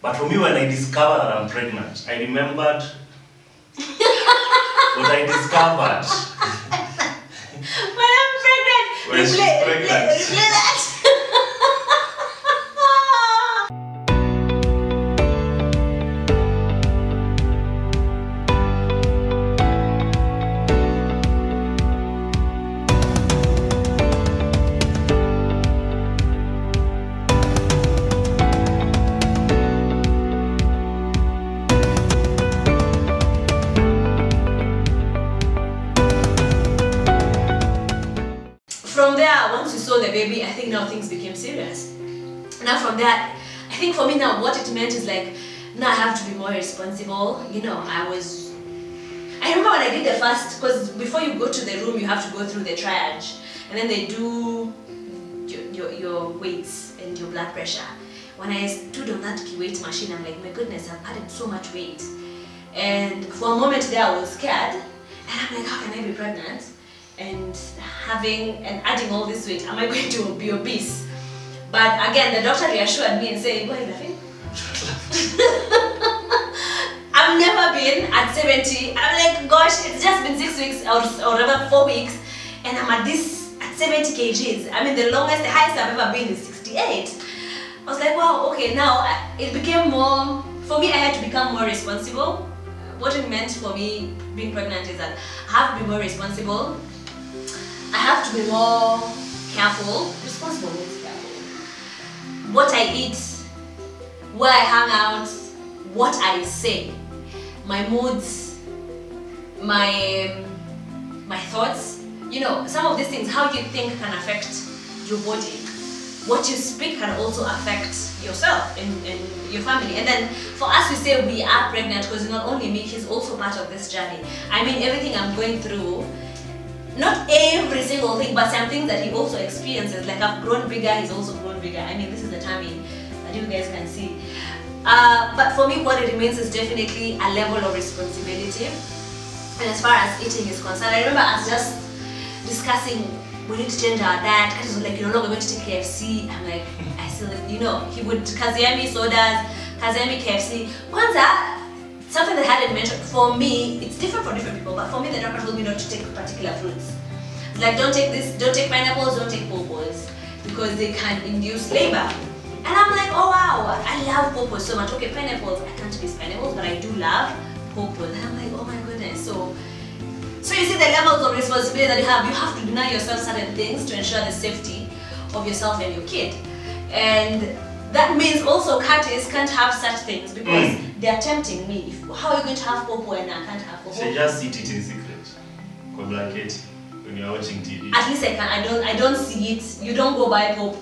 But for me, when I discovered that I'm pregnant, I remembered what I discovered. When I'm pregnant, When she's pregnant. Replay that. From there, once we saw the baby, I think now things became serious. Now from that, I think for me now what it meant is like, now I have to be more responsible. You know, I remember when I did the first, because before you go to the room, you have to go through the triage. And then they do your weights and your blood pressure. When I stood on that weight machine, I'm like, my goodness, I've added so much weight. And for a moment there, I was scared. And I'm like, how can I be pregnant? And adding all this weight, am I going to be obese? But again, the doctor reassured me and said, why are you laughing? I've never been at 70. I'm like, gosh, it's just been 6 weeks or rather 4 weeks, and I'm at 70 kgs. I mean, the highest I've ever been is 68. I was like, wow, okay, now it became more, for me, I had to become more responsible. What it meant for me being pregnant is that I have to be more responsible. I have to be more careful. Responsible means careful. What I eat, where I hang out, what I say, my moods, my thoughts. You know, some of these things, how you think can affect your body. What you speak can also affect yourself and your family. And then for us, we say we are pregnant because not only me, he's also part of this journey. I mean, everything I'm going through, not every single thing, but some things that he also experiences. Like I've grown bigger, he's also grown bigger. I mean, this is the tummy that you guys can see. But for me, what it remains is definitely a level of responsibility. And as far as eating is concerned, I remember us just discussing, we need to change our diet. He was like, you're not going to take KFC. I'm like, I still, you know, he would Kaziami sodas, Kaziami KFC. Kwanza, something that I hadn't mentioned, for me, it's different for different people, but for me the doctor told me not to take particular fruits. Like don't take this, don't take pineapples, don't take pawpaws, because they can induce labor. And I'm like, oh wow, I love pawpaws so much. Okay, pineapples, I can't miss pineapples, but I do love pawpaws. And I'm like, oh my goodness. So you see the levels of responsibility that you have to deny yourself certain things to ensure the safety of yourself and your kid. And that means also Curtis can't have such things because they are tempting me. How are you going to have pawpaw and I can't have pawpaw? So just eat it in secret. Blanket when you're watching TV. At least I can. I don't see it. You don't go buy pawpaw.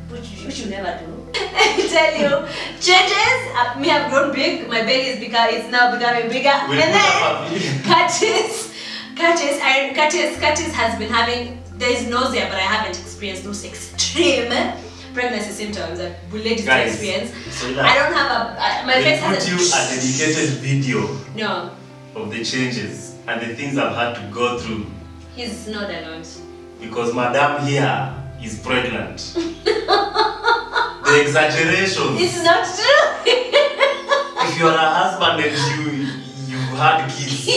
Which you never do. Let me tell you, changes. Me have grown big. My belly is bigger. It's now becoming bigger. We'll and then Curtis has been having. There is nausea, but I haven't experienced those extreme pregnancy symptoms that ladies experience. Soila, I don't have my face has put you a dedicated video no of the changes and the things I've had to go through. He's not alone. Because Madame here is pregnant. The exaggeration. It's not true. If you're a husband and you've had kids,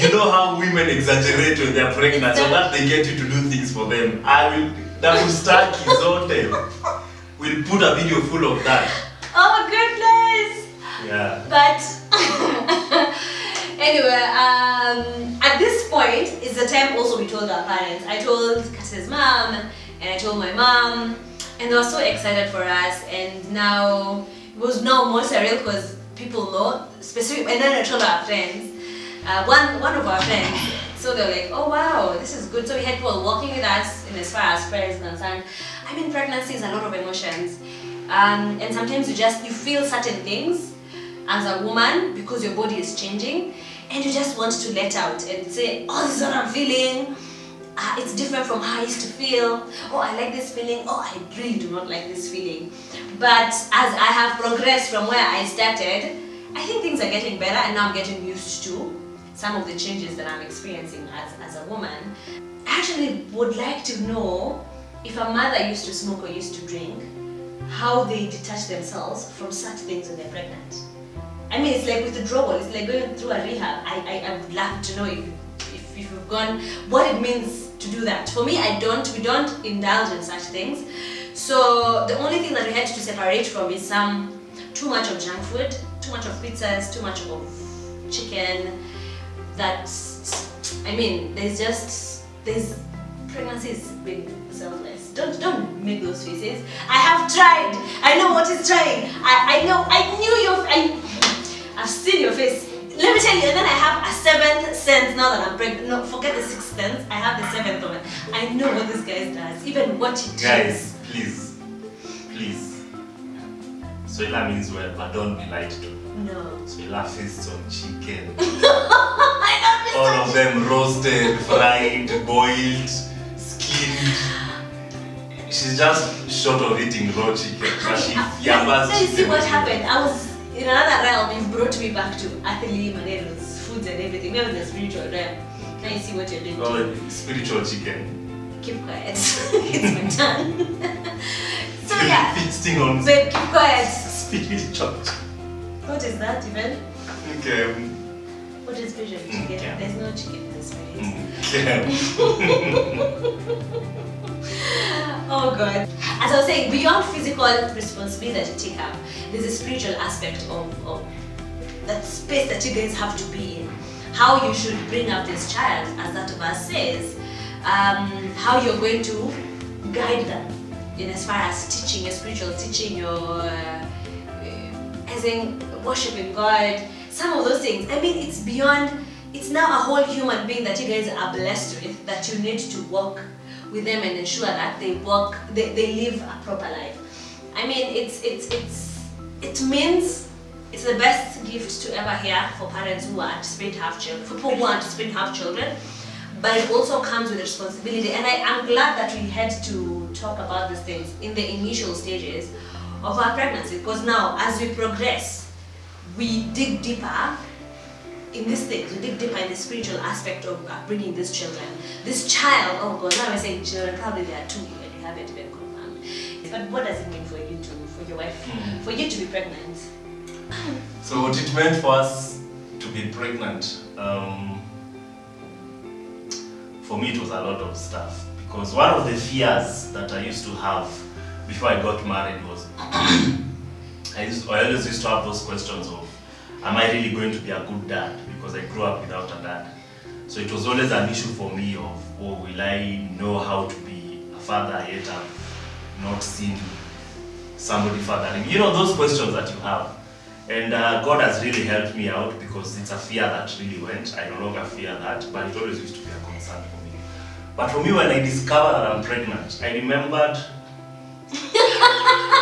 you know how women exaggerate when they're pregnant so that they get you to do things for them. That will start his hotel. We'll put a video full of that. Oh my goodness! Yeah. But anyway, at this point is the time also we told our parents. I told Cassie's mom and I told my mom, and they were so excited for us. And now it was now more surreal because people know, specifically. And then I told our friends, one of our friends. So they're like, oh wow, this is good. So we had people walking with us in as far as prayer is concerned. I mean, pregnancy is a lot of emotions. And sometimes you feel certain things as a woman because your body is changing and you just want to let out and say, oh, this is what I'm feeling. It's different from how I used to feel. Oh, I like this feeling. Oh, I really do not like this feeling. But as I have progressed from where I started, I think things are getting better and now I'm getting used to some of the changes that I'm experiencing as a woman. I actually would like to know if a mother used to smoke or used to drink, how they detach themselves from such things when they're pregnant. I mean, it's like withdrawal. It's like going through a rehab. I would love to know if you've gone, what it means to do that. For me, we don't indulge in such things. So the only thing that we had to separate from is too much of junk food, too much of pizzas, too much of chicken. I mean, pregnancy is being selfless. Don't make those faces. I have tried. I know what is trying. I've seen your face. Let me tell you, and then I have a seventh sense now that I'm pregnant. No, forget the sixth sense. I have the seventh one. I know what this guy does, even what he does. Guys, please. Soila means well, but don't be lied to. No. Soila feasts on chicken. I don't All of them roasted, fried, boiled, skinned. She's just short of eating raw chicken, but she yabas. So you see what happened? I was in another realm. You brought me back to Atheli, Manero's foods and everything. Maybe the spiritual realm. Now you see what you're doing. Oh, spiritual chicken. Keep quiet. It's my turn. So yeah. Feasting on Babe, keep quiet. spiritual chicken. What is that even? Okay. What is spiritual chicken? Okay. There's no chicken in the spirit. Okay. Oh God. As I was saying, beyond physical responsibility that you take up, there's a spiritual aspect of that space that you guys have to be in. How you should bring up this child, as that verse says. How you're going to guide them in as far as teaching, your spiritual teaching, your as in worshiping God, some of those things. I mean, it's beyond, it's now a whole human being that you guys are blessed with, that you need to walk with them and ensure that they live a proper life. I mean, it means it's the best gift to ever hear for parents who are anticipate to have children, for people who anticipate to have children. But it also comes with responsibility, and I'm glad that we had to talk about these things in the initial stages of our pregnancy, because now as we progress, we dig deeper in these things. We dig deeper in the spiritual aspect of bringing these children. This child, oh God, now I'm saying children, probably there are two and you haven't been confirmed. But what does it mean for you for your wife, for you to be pregnant? So what it meant for us to be pregnant, for me it was a lot of stuff, because one of the fears that I used to have before I got married was I always used to have those questions of, am I really going to be a good dad? Because I grew up without a dad. So it was always an issue for me of, oh, will I know how to be a father yet I've not seen somebody fathering? You know, those questions that you have. And God has really helped me out, because it's a fear that really went. I no longer fear that, but it always used to be a concern for me. But for me, when I discovered that I'm pregnant, I remembered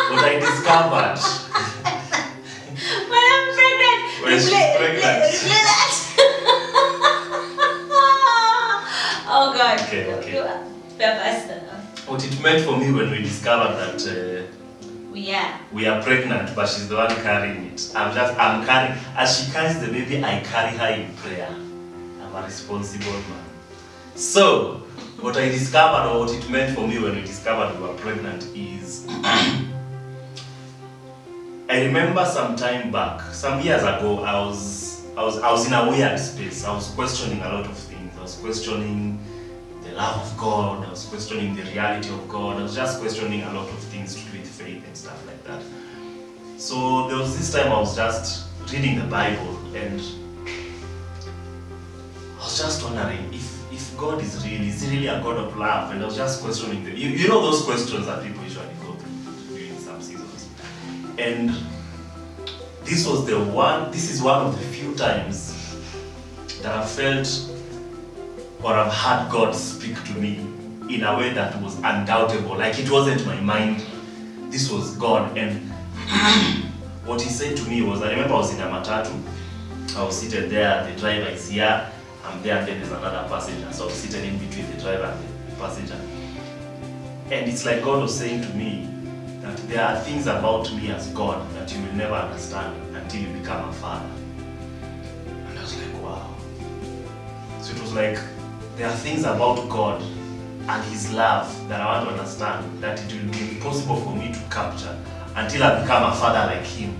what I discovered. When I'm pregnant, When she's pregnant. replay that. Oh God. Okay. What What it meant for me when we discovered that we are pregnant, but she's the one carrying it. I'm carrying, as she carries the baby, I carry her in prayer. I'm a responsible man. So, what I discovered, or what it meant for me when we discovered we were pregnant is, I remember some time back, some years ago, I was in a weird space. I was questioning a lot of things. I was questioning the love of God. I was questioning the reality of God. I was just questioning a lot of things to do with faith and stuff like that. So there was this time I was just reading the Bible, and I was just wondering if God is he really a God of love? And I was just questioning you know those questions that people usually go through during some seasons. And this is one of the few times that I felt or I've had God speak to me in a way that was undoubtable. Like, it wasn't my mind, this was God. And what he said to me was, I remember I was in a matatu, I was seated there, the driver is here, I'm there, and then there's another passenger. So I was seated in between the driver and the passenger. And it's like God was saying to me that there are things about me as God that you will never understand until you become a father. And I was like, wow. So it was like, there are things about God and His love that I want to understand that it will be impossible for me to capture until I become a father like him.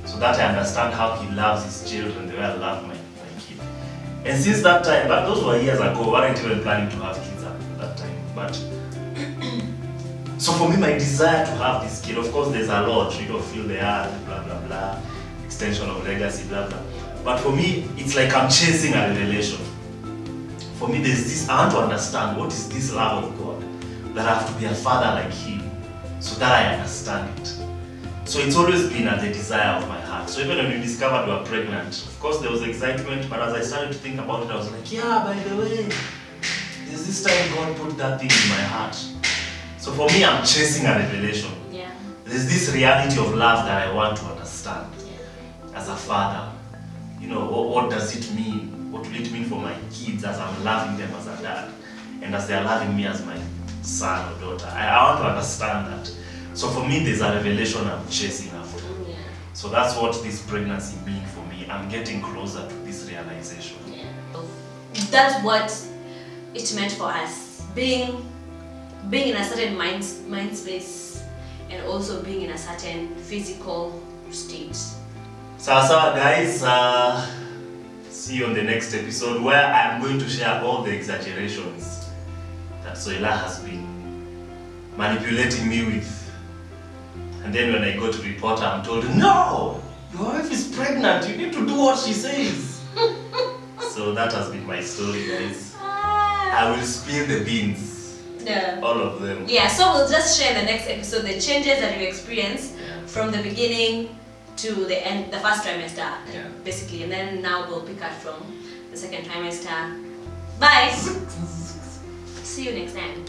So that I understand how he loves his children the way I love my kid. And since that time, but those were years ago, we weren't even planning to have kids at that time. But so for me, my desire to have this kid, of course, there's a lot, fill the earth, blah blah blah, extension of legacy, blah blah. But for me, it's like I'm chasing a revelation. For me, there's this, I want to understand what is this love of God, that I have to be a father like him, so that I understand it. So it's always been at the desire of my heart. So even when we discovered we were pregnant, of course there was excitement, but as I started to think about it, I was like, yeah, by the way, there's this time God put that thing in my heart. So for me, I'm chasing a revelation. Yeah. There's this reality of love that I want to understand as a father. What does it mean? What will it mean for my kids as I'm loving them as a dad, and as they're loving me as my son or daughter? I want to understand that. So for me, there's a revelation I'm chasing after. Yeah. So that's what this pregnancy means for me. I'm getting closer to this realization. Yeah. That's what it meant for us. Being in a certain mind space, and also being in a certain physical state. So guys, see you on the next episode, where I'm going to share all the exaggerations that Soila has been manipulating me with. And then when I go to report her, I'm told, no, your wife is pregnant, you need to do what she says. So that has been my story, guys. I will spill the beans. Yeah. All of them. Yeah, so we'll just share the next episode, the changes that you experience from the beginning to the end, the first trimester, basically. And then now we'll pick up from the second trimester. Bye! See you next time.